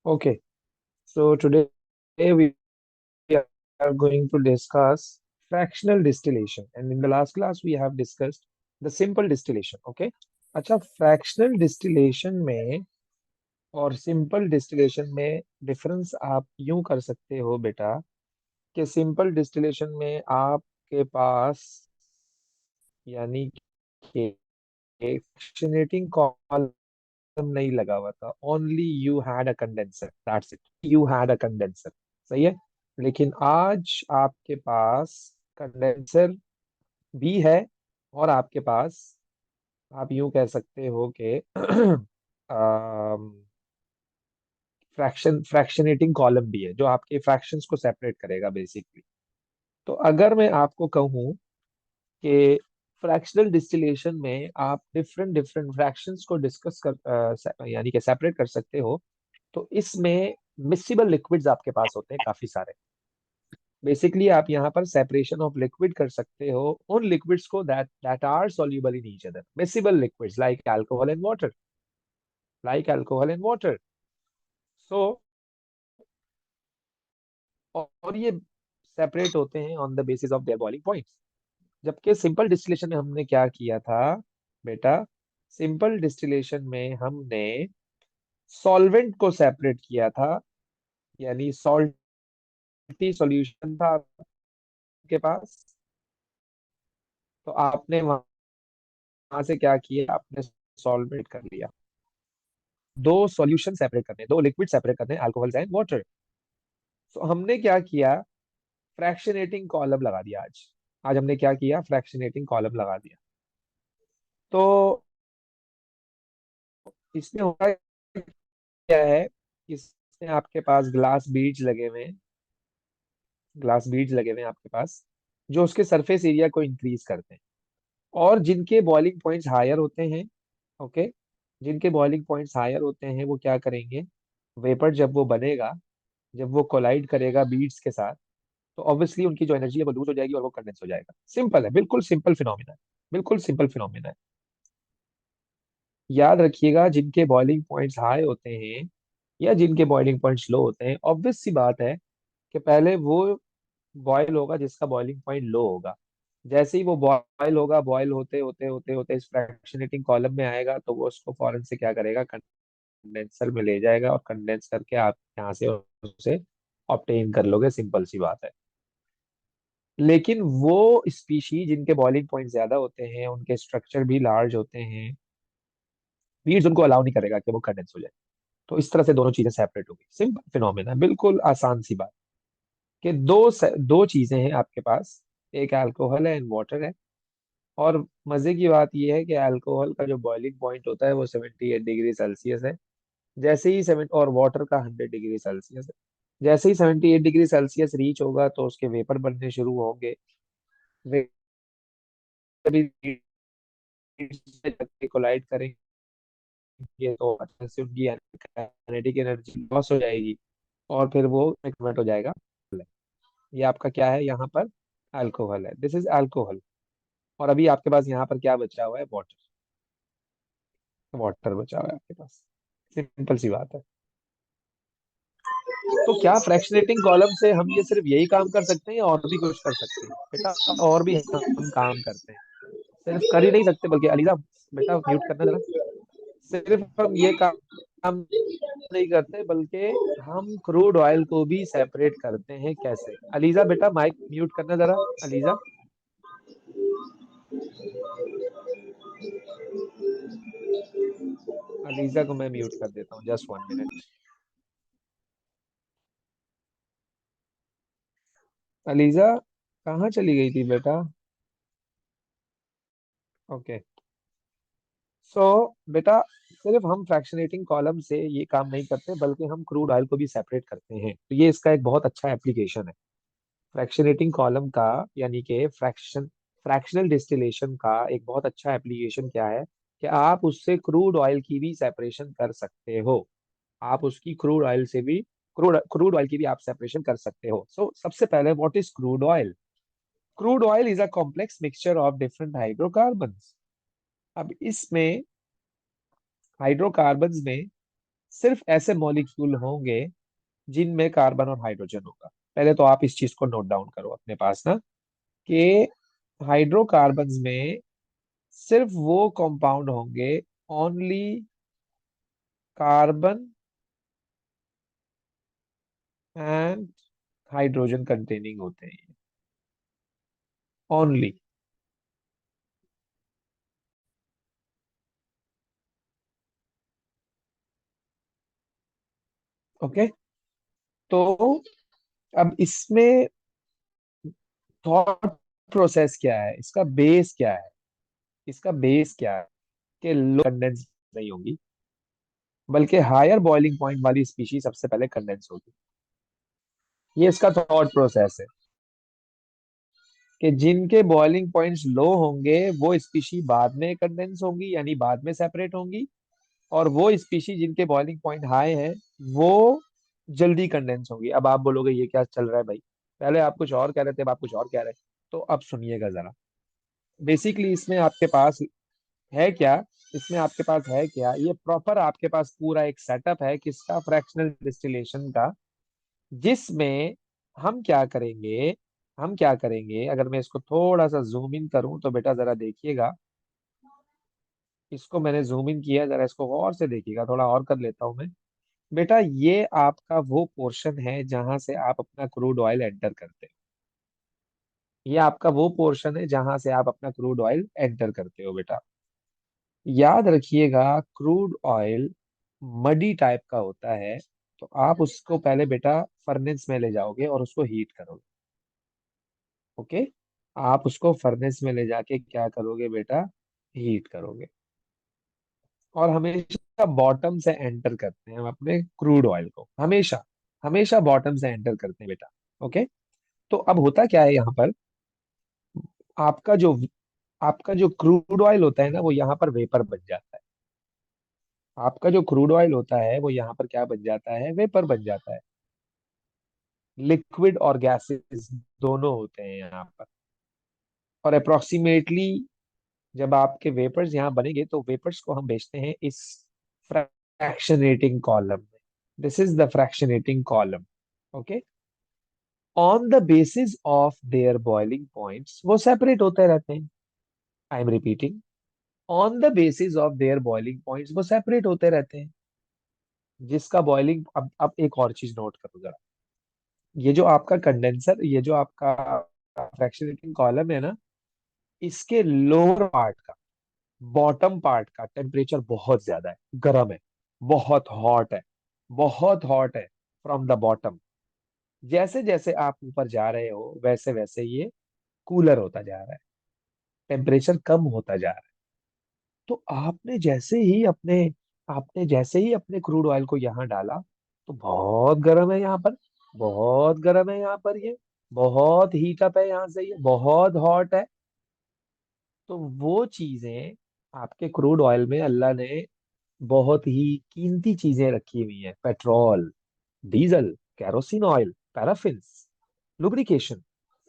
Okay, so today we are going to discuss fractional distillation, and in the last class we have discussed the simple distillation. Okay, अच्छा fractional distillation में और simple distillation में difference आप यूं कर सकते हो बेटा कि simple distillation में आपके पास यानी कि fractionating column नहीं लगा हुआ था, only you had a condenser, that's it, you had a condenser. सही है। लेकिन आज आपके पास कंडेंसर भी है और आपके पास, आप यूं कह सकते हो कि फ्रैक्शनेटिंग कॉलम भी है जो आपके फ्रैक्शंस को सेपरेट करेगा बेसिकली। तो अगर मैं आपको कहूँ कि फ्रैक्शनल डिस्टिलेशन में आप डिफरेंट डिफरेंट फ्रैक्शंस को डिस्कस कर यानी कि सेपरेट कर सकते हो, तो इसमें मिक्सिबल लिक्विड्स आपके पास होते हैं काफी सारे। बेसिकली आप यहाँ पर सेपरेशन ऑफ लिक्विड कर सकते हो, उन लिक्विड्स को that are soluble in each other, miscible liquids like alcohol and water, like alcohol and water. So और ये सेपरेट होते हैं on the basis of their boiling points. जबकि सिंपल डिस्टिलेशन में हमने क्या किया था बेटा, सिंपल डिस्टिलेशन में हमने सॉल्वेंट को सेपरेट किया था, यानी सॉल्टी सॉल्यूशन था आपके पास, तो आपने वहां से क्या किया, आपने सॉल्वेट कर लिया। दो सॉल्यूशन सेपरेट करने, दो लिक्विड सेपरेट करने, अल्कोहल एंड वाटर। तो हमने क्या किया, फ्रैक्शनेटिंग कॉलम लगा दिया। आज आज हमने क्या किया, फ्रैक्शनेटिंग कॉलम लगा दिया। तो इसमें होगा क्या है, इसमें आपके पास ग्लास बीड्स लगे हुए हैं, ग्लास बीड्स लगे हुए हैं आपके पास, जो उसके सरफेस एरिया को इंक्रीज करते हैं। और जिनके बॉइलिंग पॉइंट्स हायर होते हैं, ओके, जिनके बॉइलिंग पॉइंट्स हायर होते हैं वो क्या करेंगे, वेपर जब वो बनेगा, जब वो कोलाइड करेगा बीड्स के साथ, तो ऑब्वियसली उनकी जो एनर्जी है वो लूज हो जाएगी और वो कंडेंस हो जाएगा। सिंपल है, बिल्कुल सिंपल फिनोमिना है, बिल्कुल सिंपल फिनोमिना है। याद रखिएगा, जिनके बॉइलिंग पॉइंट्स हाई होते हैं या जिनके बॉइलिंग पॉइंट्स लो होते हैं, ऑब्वियस सी बात है कि पहले वो बॉयल होगा जिसका बॉइलिंग पॉइंट लो होगा। जैसे ही वो बॉयल होगा, बॉयल होते होते होते होते इस फ्रैक्शनेटिंग कॉलम में आएगा, तो वो उसको फौरन से क्या करेगा, कंडेंसर में ले जाएगा और कंडेंस करके आप यहाँ से उसे ऑब्टेन कर लोगे। सिंपल सी बात है। लेकिन वो स्पीशी जिनके बॉइलिंग पॉइंट ज्यादा होते हैं, उनके स्ट्रक्चर भी लार्ज होते हैं, बीड्स उनको अलाउ नहीं करेगा कि वो कंडेंस हो जाए। तो इस तरह से दोनों चीजें सेपरेट होगी। सिंपल फिनोमेना, बिल्कुल आसान सी बात कि दो चीजें हैं आपके पास, एक अल्कोहल है एंड वाटर है। और मजे की बात यह है कि अल्कोहल का जो बॉइलिंग पॉइंट होता है वो 78 डिग्री सेल्सियस है, जैसे ही सेवन, और वाटर का 100 डिग्री सेल्सियस है। जैसे ही 78 डिग्री सेल्सियस रीच होगा तो उसके वेपर बनने शुरू होंगे। कोलाइड करेंगे तो अच्छे से उनकी काइनेटिक एनर्जी लॉस हो जाएगी और फिर वो कन्वर्ट हो जाएगा। ये आपका क्या है यहाँ पर, अल्कोहल है, दिस इज अल्कोहल। और अभी आपके पास यहाँ पर क्या बचा हुआ है, वाटर, वाटर बचा हुआ है आपके पास। सिंपल सी बात है। तो क्या फ्रैक्शनेटिंग कॉलम से हम ये सिर्फ यही काम कर सकते हैं या और भी कुछ कर सकते हैं बेटा, और भी हम काम करते हैं। सिर्फ कर ही नहीं सकते बल्कि, अलीजा बेटा म्यूट करना जरा, सिर्फ हम ये काम नहीं करते बल्कि हम क्रूड ऑयल को भी सेपरेट करते हैं। कैसे, अलीजा बेटा माइक म्यूट करना जरा, अलीजा, अलीजा को मैं म्यूट कर देता हूँ, जस्ट 1 मिनट। अलीजा कहाँ चली गई थी बेटा। ओके, सो बेटा, सिर्फ हम फ्रैक्शनेटिंग कॉलम से ये काम नहीं करते बल्कि हम क्रूड ऑयल को भी सेपरेट करते हैं। तो ये इसका एक बहुत अच्छा एप्लीकेशन है फ्रैक्शनेटिंग कॉलम का, यानी कि फ्रैक्शनल डिस्टिलेशन का एक बहुत अच्छा एप्लीकेशन क्या है कि आप उससे क्रूड ऑयल की भी सेपरेशन कर सकते हो। आप उसकी क्रूड ऑयल से भी, क्रूड ऑयल की भी आप सेपरेशन कर सकते हो। सो सबसे पहले, what is crude oil. Crude oil is a complex mixture of different hydrocarbons. अब इसमें हाइड्रोकार्बन्स में सिर्फ ऐसे मॉलिक्यूल होंगे जिनमें कार्बन और हाइड्रोजन होगा। पहले तो आप इस चीज को नोट डाउन करो अपने पास ना, कि हाइड्रोकार्बन्स में सिर्फ वो कंपाउंड होंगे, only carbon and hydrogen containing होते हैं, ओनली। ओके। तो अब इसमें थॉट प्रोसेस क्या है, इसका बेस क्या है, इसका बेस क्या है, कि लो कंडेंस नहीं होगी, बल्कि हायर बॉइलिंग पॉइंट वाली स्पीशीज सबसे पहले कंडेंस होगी। ये इसका थॉट प्रोसेस है कि जिनके बॉइलिंग पॉइंट्स लो होंगे वो स्पीशी बाद में कंडेंस होंगी, यानी बाद में सेपरेट होंगी। और वो स्पीशी जिनके बॉइलिंग पॉइंट हाई है वो जल्दी कंडेंस होंगी। अब आप बोलोगे ये क्या चल रहा है भाई, पहले आप कुछ और कह रहे थे, अब आप कुछ और कह रहे हैं। तो अब सुनिएगा जरा। बेसिकली इसमें आपके पास है क्या, इसमें आपके पास है क्या, ये प्रॉपर आपके पास पूरा एक सेटअप है किसका, फ्रैक्शनल डिस्टिलेशन का। जिसमें हम क्या करेंगे, हम क्या करेंगे, अगर मैं इसको थोड़ा सा जूम इन करूं तो बेटा जरा देखिएगा। इसको मैंने जूम इन किया, जरा इसको गौर से देखिएगा, थोड़ा और कर लेता हूं मैं। बेटा ये आपका वो पोर्शन है जहां से आप अपना क्रूड ऑयल एंटर करते हो। ये आपका वो पोर्शन है जहां से आप अपना क्रूड ऑयल एंटर करते हो बेटा। याद रखिएगा, क्रूड ऑयल मडी टाइप का होता है। तो आप उसको पहले बेटा फर्नेस में ले जाओगे और उसको हीट करोगे। ओके। आप उसको फर्नेस में ले जाके क्या करोगे बेटा, हीट करोगे। और हमेशा बॉटम से एंटर करते हैं हम अपने क्रूड ऑयल को, हमेशा, हमेशा बॉटम से एंटर करते हैं बेटा। ओके। तो अब होता क्या है यहाँ पर, आपका जो आपका जो क्रूड ऑयल होता है ना वो यहाँ पर वेपर बन जाता है। आपका जो क्रूड ऑयल होता है वो यहाँ पर क्या बन जाता है, वेपर बन जाता है। लिक्विड और गैसेस दोनों होते हैं यहाँ पर। और अप्रोक्सीमेटली जब आपके वेपर्स यहाँ बनेंगे तो वेपर्स को हम भेजते हैं इस फ्रैक्शनेटिंग कॉलम में। This is the fractionating column. Okay. On the basis of their boiling points वो सेपरेट होते रहते हैं। I am repeating, on the basis of their boiling points वो सेपरेट होते रहते हैं। जिसका बॉइलिंग, अब एक और चीज नोट करो जरा। ये जो आपका कंडेंसर, ये जो आपका फ्रैक्शनेटिंग कॉलम है ना, इसके लोअर पार्ट का, बॉटम पार्ट का टेम्परेचर बहुत ज्यादा है, गर्म है, बहुत हॉट है, बहुत हॉट है फ्रॉम द बॉटम। जैसे जैसे आप ऊपर जा रहे हो वैसे वैसे ये कूलर होता जा रहा है, टेम्परेचर कम होता जा रहा है। तो आपने जैसे ही अपने क्रूड ऑयल को यहाँ डाला तो बहुत गर्म है यहाँ पर, बहुत गर्म है यहाँ पर ये, बहुत हीट अप है यहाँ से, ये बहुत हॉट है। तो वो चीजें आपके क्रूड ऑयल में अल्लाह ने बहुत ही कीमती चीजें रखी हुई हैं, petrol, diesel, kerosene oil, paraffins, lubrication,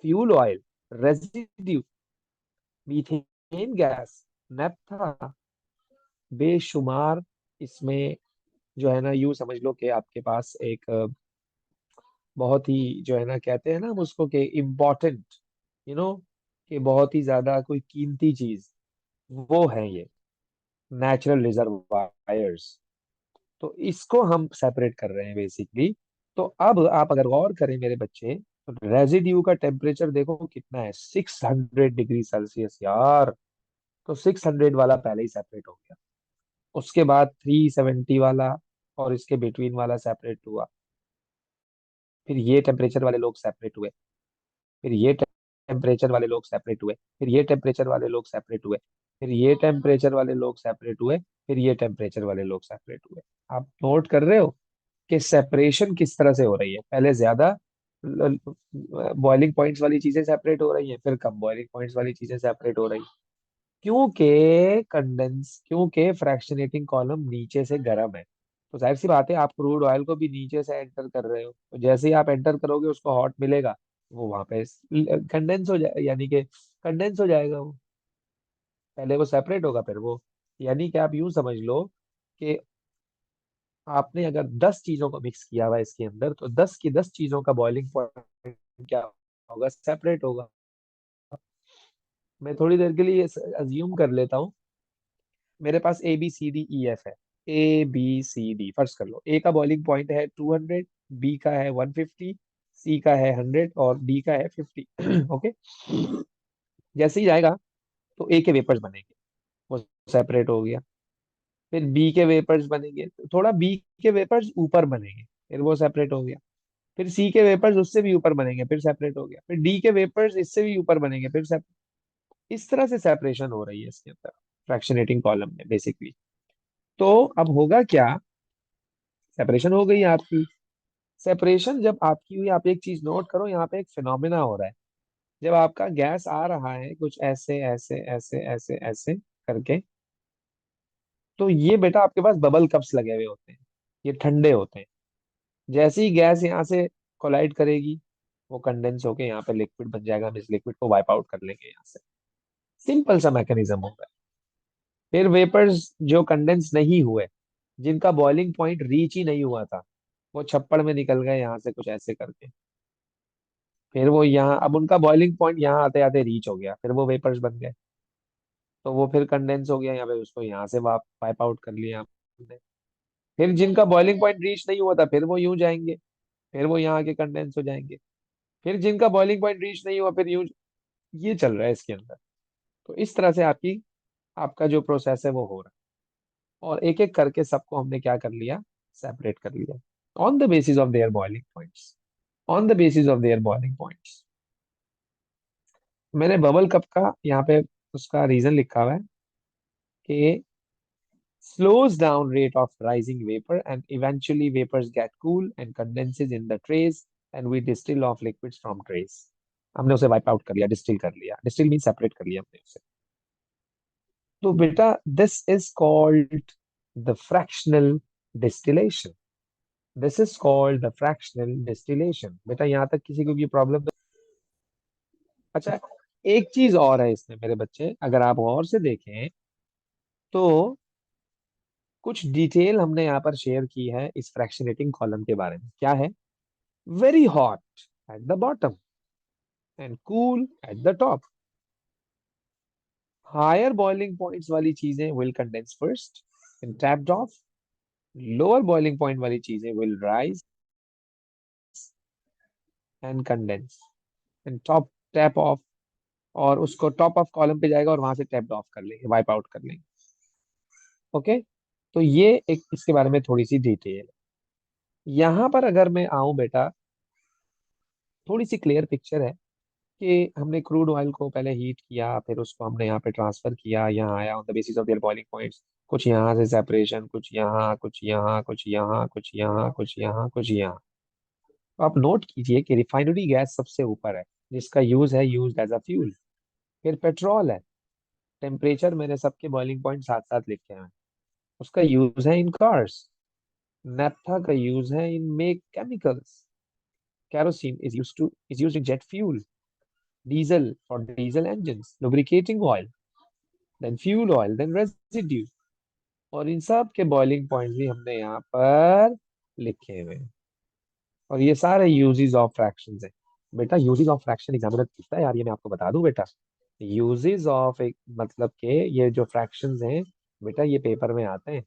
fuel oil, residue, methane gas, naphtha, बेशुमार। इसमें जो है ना, यूं समझ लो कि आपके पास एक बहुत ही जो है ना, कहते हैं ना हम उसको कि इम्पोर्टेंट, यू नो, कि बहुत ही ज्यादा कोई कीमती चीज, वो है ये नेचुरल रिजर्वायर्स। तो इसको हम सेपरेट कर रहे हैं बेसिकली। तो अब आप अगर गौर करें मेरे बच्चे, तो रेजिड्यू का टेम्परेचर देखो कितना है, 600 डिग्री सेल्सियस यार। तो 600 वाला पहले ही सेपरेट हो गया। उसके बाद 370 वाला और इसके बिटवीन वाला सेपरेट हुआ। फिर ये टेम्परेचर वाले लोग सेपरेट हुए। फिर ये टेम्परेचर वाले लोग सेपरेट हुए। फिर ये टेम्परेचर वाले लोग सेपरेट हुए। फिर ये टेम्परेचर वाले लोग सेपरेट हुए। फिर ये टेम्परेचर वाले लोग सेपरेट हुए। आप नोट कर रहे हो कि सेपरेशन किस तरह से हो रही है, पहले ज्यादा बॉइलिंग पॉइंट्स वाली चीजें सेपरेट हो रही हैं, फिर कम बॉइलिंग पॉइंट्स वाली चीजें सेपरेट हो रही हैं। क्योंकि फ्रैक्शनेटिंग कॉलम नीचे से गर्म है। तो जाहिर सी बात है आप क्रूड ऑयल को भी नीचे से एंटर कर रहे हो, तो जैसे ही आप एंटर करोगे उसको हॉट मिलेगा, वो वहां पे कंडेंस हो जाए, यानी कि कंडेंस हो जाएगा वो। पहले वो सेपरेट होगा फिर वो, यानी कि आप यूं समझ लो कि आपने अगर 10 चीजों को मिक्स किया हुआ है इसके अंदर, तो 10 की 10 चीजों का बॉइलिंग पॉइंट क्या होगा? सेपरेट होगा। मैं थोड़ी देर के लिए अज्यूम कर लेता हूँ, मेरे पास ABCDEF है। ABCD फर्स्ट कर लो। ए का बॉइलिंग पॉइंट है 200, बी का है 150, सी का है 100 और डी का है 50। ओके। जैसे ही जाएगा तो ए के वेपर्स बनेंगे, वो सेपरेट हो गया। फिर बी के वेपर्स बनेंगे, तो थोड़ा बी के वेपर्स ऊपर बनेंगे, फिर वो सेपरेट हो गया। फिर सी के वेपर्स उससे भी ऊपर बनेंगे, फिर सेपरेट हो गया। फिर डी के वेपर्स इससे भी ऊपर बनेंगे, फिर इस तरह से सेपरेशन हो रही है इसके अंदर, फ्रैक्शनेटिंग कॉलम में बेसिकली। तो अब होगा क्या? सेपरेशन हो गई आपकी। सेपरेशन जब आपकी हुई, आप एक चीज नोट करो, यहाँ पे एक फिनोमेना हो रहा है। जब आपका गैस आ रहा है कुछ ऐसे ऐसे ऐसे ऐसे ऐसे करके, तो ये बेटा आपके पास बबल कप्स लगे हुए होते हैं, ये ठंडे होते हैं। जैसे ही गैस यहाँ से कोलाइड करेगी, वो कंडेंस होके यहाँ पे लिक्विड बन जाएगा, हम इस लिक्विड को वाइप आउट कर लेंगे यहाँ से। सिंपल सा मैकेनिज्म होगा। फिर वेपर्स जो कंडेंस नहीं हुए, जिनका बॉइलिंग पॉइंट रीच ही नहीं हुआ था, वो छप्पड़ में निकल गए यहाँ से कुछ ऐसे करके। फिर वो यहाँ, अब उनका बॉइलिंग पॉइंट यहाँ आते आते रीच हो गया, फिर वो वेपर्स बन गए। तो वो फिर कंडेंस हो गया यहाँ पे, उसको यहाँ से वाइप आउट कर लिया हमने। फिर जिनका बॉइलिंग पॉइंट रीच नहीं हुआ था, फिर वो यूं जाएंगे, फिर वो यहाँ के कंडेंस हो जाएंगे। फिर जिनका बॉइलिंग पॉइंट रीच नहीं हुआ, फिर यूं, ये चल रहा है इसके अंदर। तो इस तरह से आपकी, आपका जो प्रोसेस है वो हो रहा है, और एक एक करके सबको हमने क्या कर लिया? सेपरेट कर लिया, on the basis of their boiling points. On the basis of their boiling points. मैंने बबल कप का यहाँ पे उसका रीजन लिखा हुआ है कि slows down rate of rising vapor and eventually vapors get cool and condenses in the trays and we distill off liquids from trays। हमने उसे वाइप आउट कर लिया, डिस्टिल कर लिया। डिस्टिल मीन सेपरेट कर लिया हमने उसे। तो बेटा this is called the fractional distillation. This is called the fractional distillation. बेटा यहाँ तक किसी को भी प्रॉब्लम? अच्छा, एक चीज और है इसमें मेरे बच्चे, अगर आप और से देखें तो कुछ डिटेल हमने यहाँ पर शेयर की है इस फ्रैक्शनेटिंग कॉलम के बारे में। क्या है? Very hot at the bottom and cool at the top. Higher boiling points वाली चीजें will condense first and tapped off. Lower boiling point वाली चीजें will rise and condense and top tap off, और उसको टॉप ऑफ कॉलम पे जाएगा और वहां से टैप्ड ऑफ कर लेंगे, वाइप आउट कर लेंगे। ओके। तो ये एक इसके बारे में थोड़ी सी डिटेल। यहाँ पर अगर मैं आऊं बेटा, थोड़ी सी क्लियर पिक्चर है कि हमने क्रूड ऑयल को पहले हीट किया, फिर उसको हमने यहाँ पे ट्रांसफर किया, यहाँ आया on the basis of their boiling points. कुछ यहाँ से सेपरेशन, कुछ यहाँ, कुछ यहाँ, कुछ यहाँ, कुछ यहाँ, कुछ यहाँ, कुछ यहाँ। तो आप नोट कीजिए कि रिफाइनरी गैस सबसे ऊपर है, जिसका यूज है, यूज एज अ फ्यूल। फिर पेट्रोल है। टेम्परेचर मैंने सबके बॉइलिंग पॉइंट साथ साथ लिखे हैं। उसका यूज है इन कार्स। नेफ्था का यूज है in make chemicals. Kerosene is used in jet fuel. Diesel for diesel engines, lubricating oil, then fuel oil, then residue। और इन सब के बॉइलिंग पॉइंट्स भी हमने यहाँ पर लिखे हुए हैं। और ये सारे यूजेस ऑफ फ्रैक्शंस हैं। बेटा यूजेस ऑफ फ्रैक्शन एग्जामिनर पूछता है यार, ये मैं आपको बता दूं बेटा। यूजेस ऑफ एक मतलब के ये जो फ्रैक्शंस हैं बेटा, ये पेपर में आते हैं।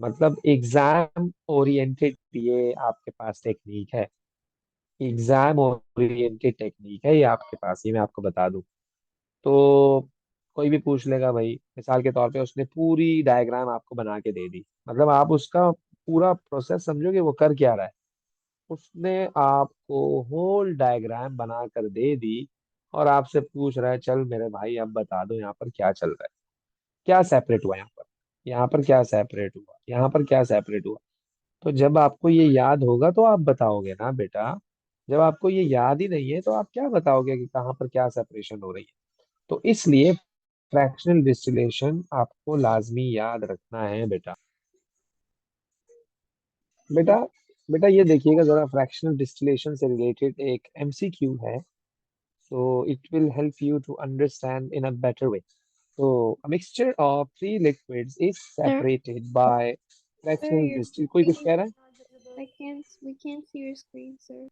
मतलब एग्जाम ओरिएंटेड ये आपके पास टेक्निक है। एग्जाम ओरिएंटेड टेक्निक है ये आपके पास, ये मैं आपको बता दूं। तो कोई भी पूछ लेगा भाई, मिसाल के तौर पे उसने पूरी डायग्राम आपको बना के दे दी, मतलब आप उसका पूरा प्रोसेस समझोगे वो कर क्या रहा है। उसने आपको होल डायग्राम बना कर दे दी और आपसे पूछ रहा है, चल मेरे भाई अब बता दो यहाँ पर क्या चल रहा है, क्या सेपरेट हुआ यहाँ पर, यहाँ पर क्या सेपरेट हुआ, यहाँ पर क्या सेपरेट हुआ। तो जब आपको ये याद होगा तो आप बताओगे ना बेटा। जब आपको ये याद ही नहीं है तो आप क्या बताओगे कि कहाँ पर क्या सेपरेशन हो रही है। तो इसलिए फ्रैक्शनल डिस्टिलेशन आपको लाजमी याद रखना है बेटा। बेटा बेटा ये देखिएगा जरा, फ्रैक्शनल डिस्टिलेशन से रिलेटेड एक MCQ है, so it will help you to understand in a better way। So a mixture of three liquids is Sir, separated by Sir, fractional your distil, कोई कुछ screen कह रहा है? is not visible. We can't see your screen, sir.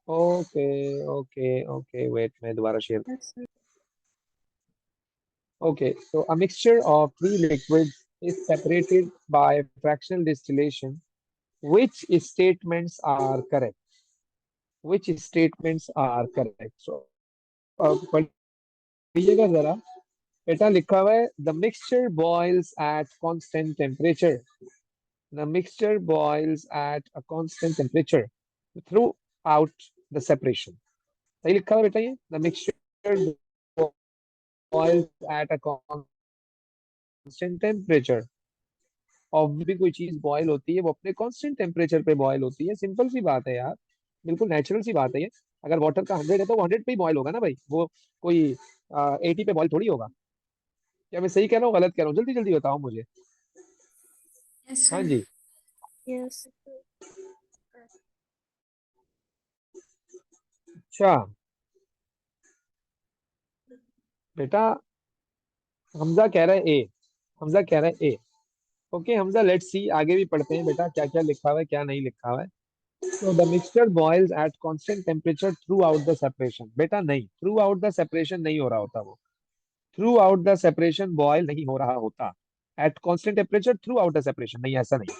Okay okay okay, wait मैं दोबारा share. Yes, sir. Okay, so a mixture of three liquids is separated by fractional distillation. Which statements are correct? Which statements are correct? So, पढ़िएगा जरा। बेटा लिखा हुआ है the mixture boils at constant temperature. The mixture boils at a constant temperature throughout the separation. सही लिखा हुआ है बेटा ये? The mixture boils at a constant temperature. और भी कोई चीज बॉयल होती है वो अपने कांस्टेंट टेम्परेचर पे बॉयल होती है, सिंपल सी बात है यार, बिल्कुल नेचुरल सी बात है ये। अगर वाटर का 100 है तो वो 100 पे ही बॉयल होगा ना भाई, वो कोई 80 पे बॉयल थोड़ी होगा। क्या मैं सही कह रहा हूँ गलत कह रहा हूँ, जल्दी जल्दी बताओ मुझे। Yes, हाँ sir. जी। Yes. अच्छा बेटा, हमजा कह रहा है ए, हमजा कह रहा है ए। ओके हमजा, लेट्स सी, आगे भी पढ़ते हैं बेटा क्या क्या लिखा हुआ है क्या नहीं लिखा हुआ है। So the mixture boils at constant temperature throughout the separation. बेटा नहीं, throughout the separation नहीं हो रहा होता वो, throughout the separation boil नहीं हो रहा होता, at constant temperature throughout the separation नहीं, ऐसा नहीं।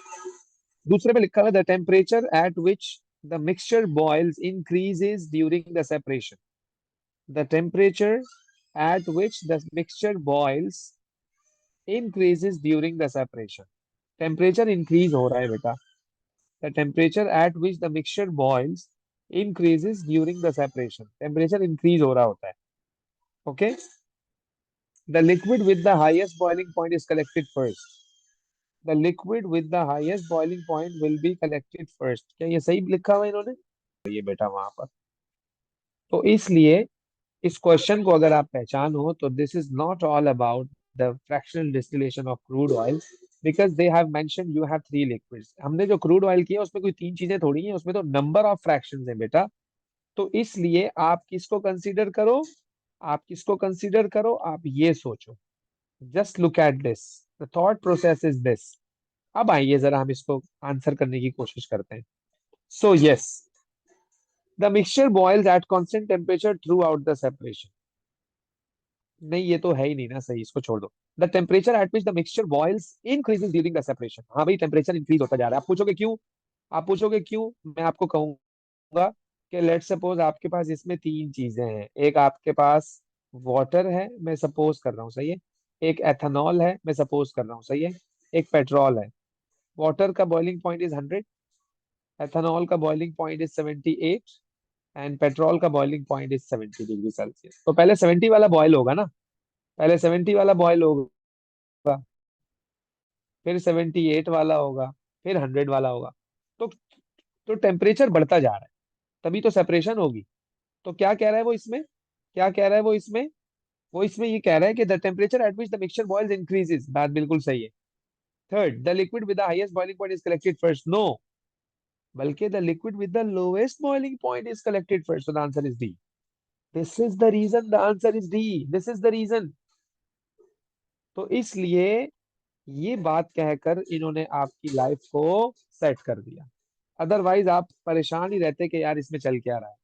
दूसरे में लिखा हुआ the temperature at which the mixture boils increases during the separation. The temperature at which the mixture boils increases during the separation. Temperature increase हो रहा है बेटा, the temperature at which the mixture boils increases during the separation, temperature increase हो रहा होता है। Okay, the liquid with the highest boiling point is collected first. The liquid with the highest boiling point will be collected first. क्या ये सही लिखा हुआ है इन्होंने? ये बेटा वहां पर, तो इसलिए इस क्वेश्चन को अगर आप पहचानो तो this is not all about the fractional distillation of crude oil, because they have mentioned you have three liquids. हमने जो क्रूड ऑयल किया उसमें कोई तीन चीजें थोड़ी हैं, उसमें तो नंबर ऑफ फ्रैक्शंस है बेटा। तो इसलिए आप किसको कंसीडर करो, आप किसको कंसीडर करो, आप ये सोचो। Just look at this, the thought process is this. अब आइए जरा हम इसको आंसर करने की कोशिश करते हैं। So yes, the mixture boils at constant temperature throughout the separation. नहीं ये तो है ही नहीं ना सही, इसको छोड़ दो। The temperature at which the mixture boils increases during the separation. हाँ भाई टेम्परेचर इंक्रीज होता जा रहा है। आप पूछोगे क्यों, आप पूछोगे क्यों, मैं आपको कहूंगा कि लेट सपोज आपके पास इसमें तीन चीजें हैं। एक आपके पास वाटर है, मैं सपोज कर रहा हूँ, सही है। एक एथेनॉल है, मैं सपोज कर रहा हूँ, सही है। एक पेट्रोल है। वाटर का बॉइलिंग पॉइंट इज 100, एथेनॉल का boiling point is 78 and petrol का boiling point is 70 degree Celsius. तो पहले 70 वाला बॉयल होगा ना, पहले 70 वाला बॉयल होगा, फिर 78 वाला होगा, फिर 100 वाला होगा। तो टेम्परेचर बढ़ता जा रहा है, तभी तो सेपरेशन होगी। तो क्या कह रहा है वो इसमें, क्या कह रहा है वो इसमें, वो इसमें ये कह रहा है कि the temperature at which the mixture boils increases, बात बिल्कुल सही है। Third, the liquid with the highest boiling point is collected first, no, बल्कि the liquid with the lowest boiling point is collected first. So the answer is D. This is the reason, the answer is D, this is the reason. तो इसलिए ये बात कहकर इन्होंने आपकी life को set कर दिया, अदरवाइज आप परेशान ही रहते कि यार इसमें चल क्या रहा है।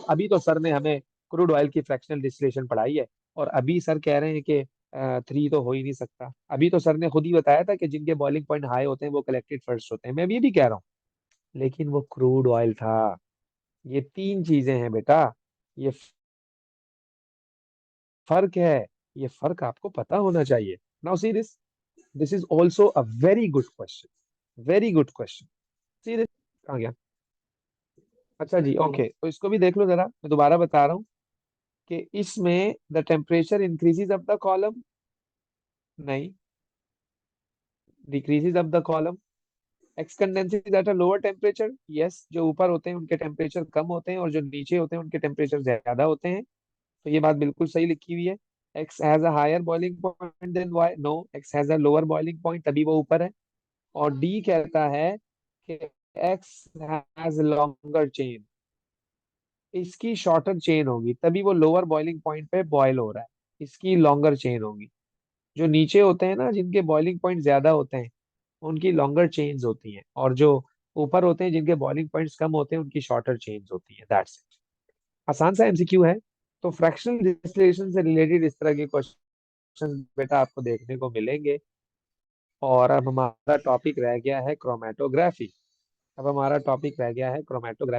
अभी तो सर ने हमें क्रूड ऑयल की फ्रैक्शनल डिस्टिलेशन पढ़ाई है, और अभी सर कह रहे हैं कि थ्री तो हो ही नहीं सकता। अभी तो सर ने खुद ही बताया था कि जिनके बॉइलिंग पॉइंट हाई होते हैं वो कलेक्टेड फर्स्ट होते हैं, मैं भी ये भी कह रहा हूँ। लेकिन वो क्रूड ऑयल था। ये तीन चीजें हैं बेटा, ये फर्क है, ये फर्क आपको पता होना चाहिए। Now see this, this is also a very good question, very good question. See this, कहाँ गया? अच्छा जी, ओके, तो इसको भी देख लो जरा, मैं दोबारा बता रहा हूँ कि इसमें the temperature increases up the column, नहीं, decreases up the column. X condenses at a lower temperature, yes, जो ऊपर होते हैं उनके टेम्परेचर कम होते हैं और जो नीचे होते हैं उनके टेम्परेचर ज्यादा होते हैं। तो ये बात बिल्कुल सही लिखी हुई है। X has a higher boiling point than Y, no, X has a lower boiling point, तभी वो ऊपर है। और डी कहता है कि एक्स हैज लॉन्गर चेन, इसकी शॉर्टर चेन होगी तभी वो लोअर बॉइलिंग पॉइंट पे बॉयल हो रहा है, इसकी लॉन्गर चेन होगी। जो नीचे होते हैं ना, जिनके बॉइलिंग पॉइंट ज्यादा होते हैं, उनकी लॉन्गर चेन्स होती हैं, और जो ऊपर होते हैं जिनके बॉइलिंग पॉइंट्स कम होते हैं उनकी शॉर्टर चेन्स होती हैं। That's it. आसान सा एमसीक्यू है। तो फ्रैक्शनल डिस्टिलेशन से रिलेटेड इस तरह के क्वेश्चन बेटा आपको देखने को मिलेंगे। और अब हमारा टॉपिक रह गया है क्रोमेटोग्राफी। अब हमारा टॉपिक रह गया है क्रोमेटोग्राफी।